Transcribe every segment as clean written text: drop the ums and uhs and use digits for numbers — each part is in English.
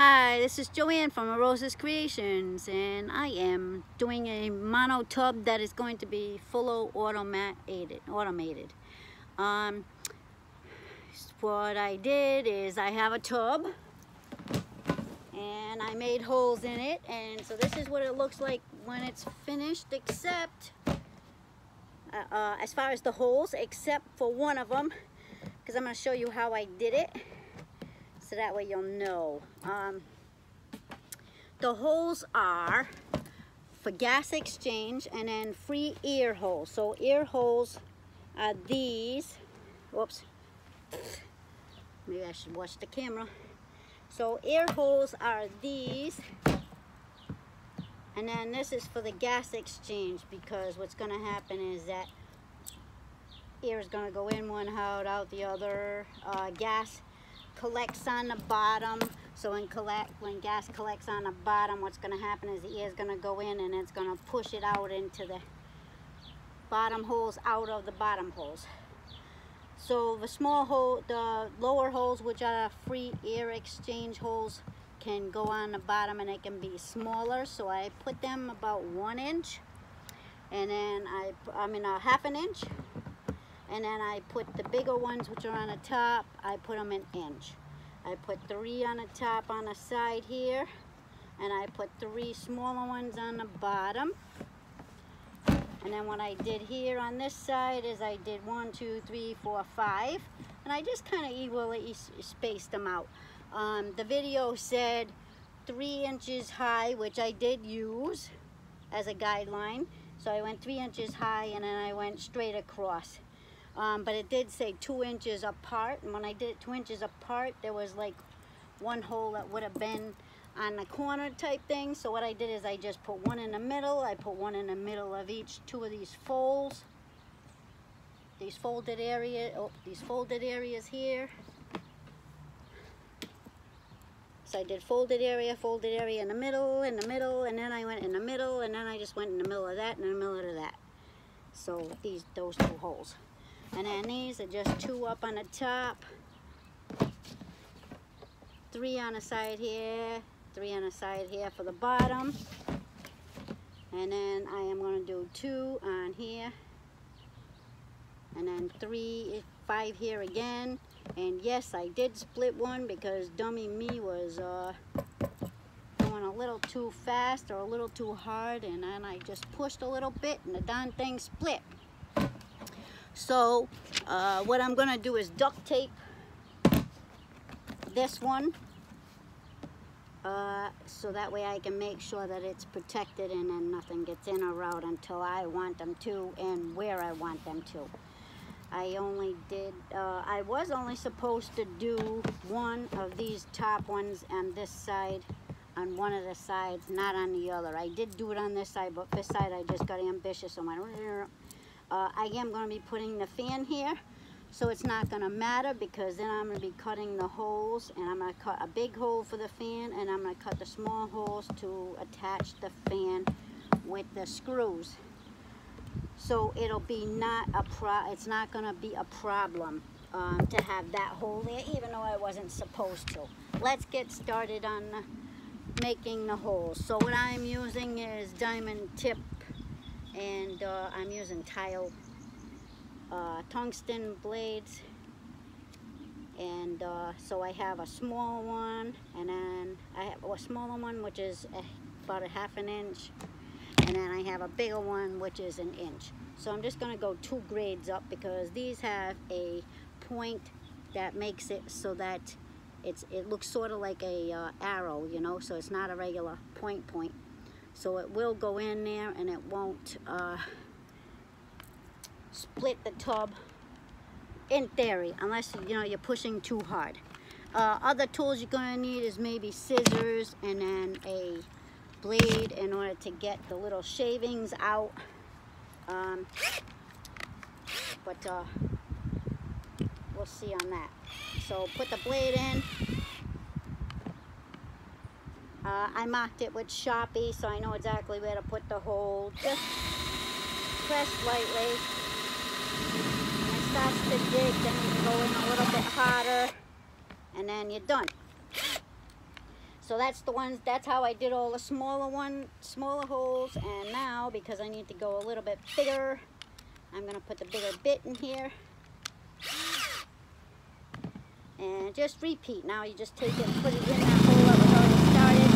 Hi, this is Joanne from Rosa's Creations, and I am doing a mono tub that is going to be fully automated. What I did is I have a tub and I made holes in it, and so this is what it looks like when it's finished, except as far as the holes, except for one of them, because I'm going to show you how I did it. So that way you'll know. The holes are for gas exchange and then free ear holes. So ear holes are these. Whoops. Maybe I should watch the camera. So ear holes are these. And then this is for the gas exchange, because what's going to happen is that ear is going to go in one, out the other. Gas collects on the bottom, so when gas collects on the bottom, what's going to happen is the ear is going to go in and it's going to push it out into the bottom holes, out of the bottom holes. So the small hole, the lower holes, which are free ear exchange holes, can go on the bottom and they can be smaller, so I put them about 1 inch, and then a half an inch. And then I put the bigger ones, which are on the top, I put them an inch. I put 3 on the top on the side here, and I put 3 smaller ones on the bottom. And then what I did here on this side is I did 1, 2, 3, 4, 5, and I just kind of evenly spaced them out. The video said 3 inches high, which I did use as a guideline. So I went 3 inches high and then I went straight across. But it did say 2 inches apart, and when I did it 2 inches apart, there was like one hole that would have been on the corner type thing. So what I did is I just put one in the middle. I put one in the middle of each 2 of these folds, these folded areas here. So I did folded area in the middle, and then I went in the middle, and then I just went in the middle of that, and in the middle of that. So those 2 holes. And then these are just 2 up on the top, 3 on the side here, 3 on the side here for the bottom. And then I am going to do 2 on here, and then 5 here again. And yes, I did split one because dummy me was going a little too fast or a little too hard, and then I just pushed a little bit and the darn thing split. So what I'm going to do is duct tape this one, so that way I can make sure that it's protected and then nothing gets in or out until I want them to and where I want them to. I was only supposed to do one of these top ones on this side, on one of the sides, not on the other. I did do it on this side, but this side I just got ambitious. So I am going to be putting the fan here, so it's not going to matter, because then I'm going to be cutting the holes, and I'm going to cut a big hole for the fan, and I'm going to cut the small holes to attach the fan with the screws. So it'll be it's not going to be a problem to have that hole there, even though I wasn't supposed to. Let's get started on making the holes. So what I'm using is diamond tip, and I'm using tile tungsten blades, and so I have a small one, and then I have a smaller one which is about a half an inch, and then I have a bigger one which is an inch. So I'm just going to go 2 grades up, because these have a point that makes it so that it looks sort of like a arrow, you know, so it's not a regular point. So it will go in there and it won't split the tub, in theory, unless you're pushing too hard. Other tools you're going to need is maybe scissors and then a blade in order to get the little shavings out. But we'll see on that. So put the blade in. I marked it with Sharpie, so I know exactly where to put the hole. Just press lightly. When it starts to dig, then you can go in a little bit harder, and then you're done. So that's the ones, that's how I did all the smaller holes. And now, because I need to go a little bit bigger, I'm gonna put the bigger bit in here. And just repeat. Now you just take it and put it in that hole that was already started.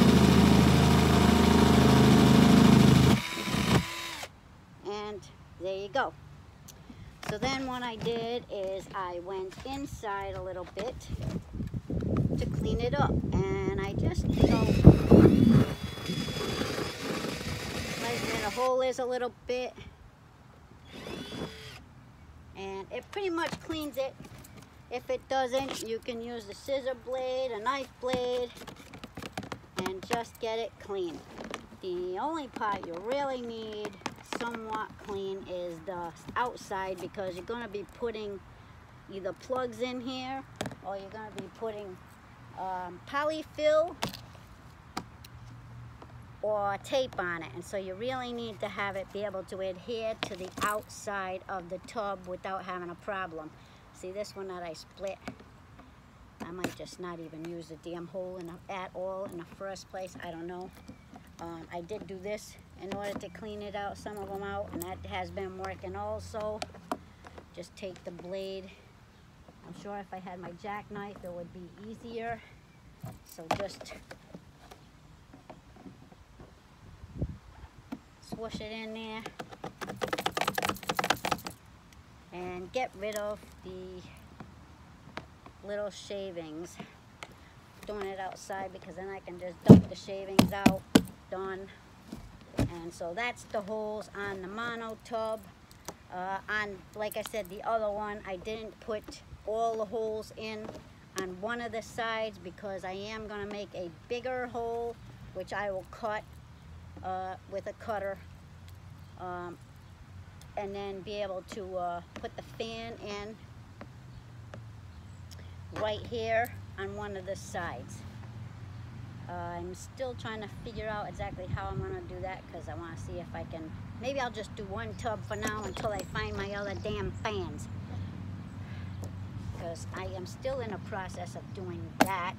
And there you go. So then what I did is I went inside a little bit to clean it up. And I just, you know, like where the hole is a little bit. And it pretty much cleans it. If it doesn't, you can use the scissor blade, a knife blade, and just get it clean. The only part you really need somewhat clean is the outside, because you're going to be putting either plugs in here or you're going to be putting polyfill or tape on it, and so you really need to have it be able to adhere to the outside of the tub without having a problem. See this one that I split? I might just not even use the damn hole at all in the first place. I don't know. I did do this in order to clean it out, some of them out, and that has been working also. Just take the blade. I'm sure if I had my jackknife it would be easier. So just swoosh it in there and get rid of the little shavings. Doing it outside because then I can just dump the shavings out. Done. And so that's the holes on the mono tub. Like I said, the other one, I didn't put all the holes in on one of the sides because I am going to make a bigger hole, which I will cut with a cutter, and then be able to put the fan in right here on one of the sides. I'm still trying to figure out exactly how I'm going to do that, because I want to see if I can, maybe I'll just do one tub for now until I find my other damn fans, because I am still in the process of doing that.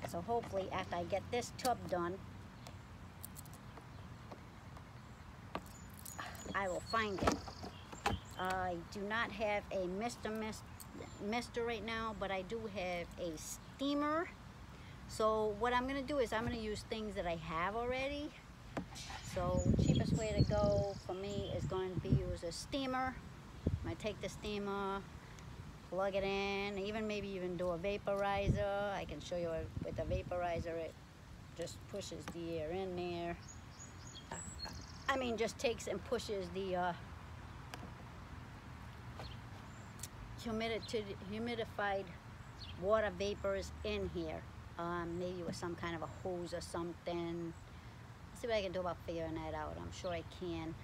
So hopefully after I get this tub done, I will find it. I do not have a mister right now, but I do have a steamer. So what I'm going to do is I'm going to use things that I have already. So cheapest way to go for me is going to be use a steamer. I'm going to take the steamer, plug it in, maybe even do a vaporizer. I can show you with the vaporizer, it just pushes the air in there. I mean, just takes and pushes the humidified water vapors in here. Maybe with some kind of a hose or something. See what I can do about figuring that out. I'm sure I can.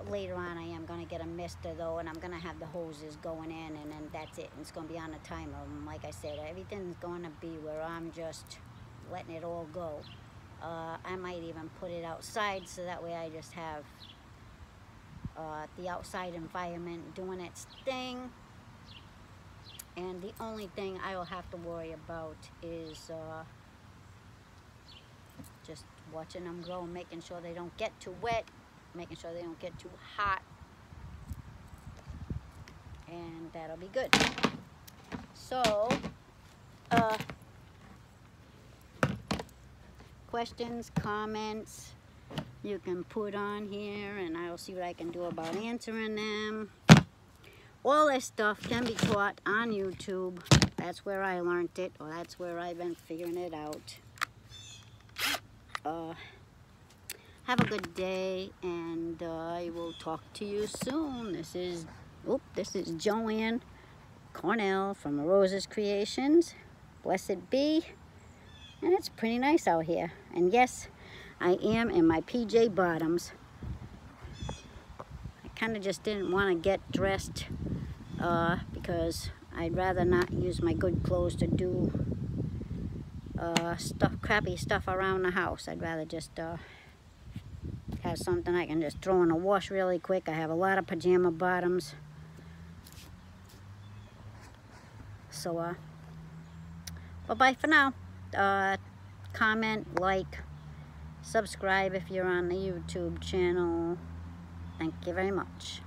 Later on I am going to get a mister though, and I'm going to have the hoses going in, and then that's it. And it's going to be on the timer. And like I said, everything's going to be where I'm just letting it all go. I might even put it outside, so that way I just have the outside environment doing its thing. And the only thing I will have to worry about is just watching them grow, making sure they don't get too wet, making sure they don't get too hot, and that'll be good. So questions, comments, you can put on here and I'll see what I can do about answering them. All this stuff can be taught on YouTube. That's where I learned it, or that's where I've been figuring it out. Have a good day, and I will talk to you soon. This is Joanne Cornell from Rose's Creations. Blessed be. And it's pretty nice out here. And yes, I am in my PJ bottoms. I kind of just didn't want to get dressed because I'd rather not use my good clothes to do crappy stuff around the house. I'd rather just have something I can just throw in the wash really quick. I have a lot of pajama bottoms. So, bye-bye for now. Comment, like, subscribe if you're on the YouTube channel. Thank you very much.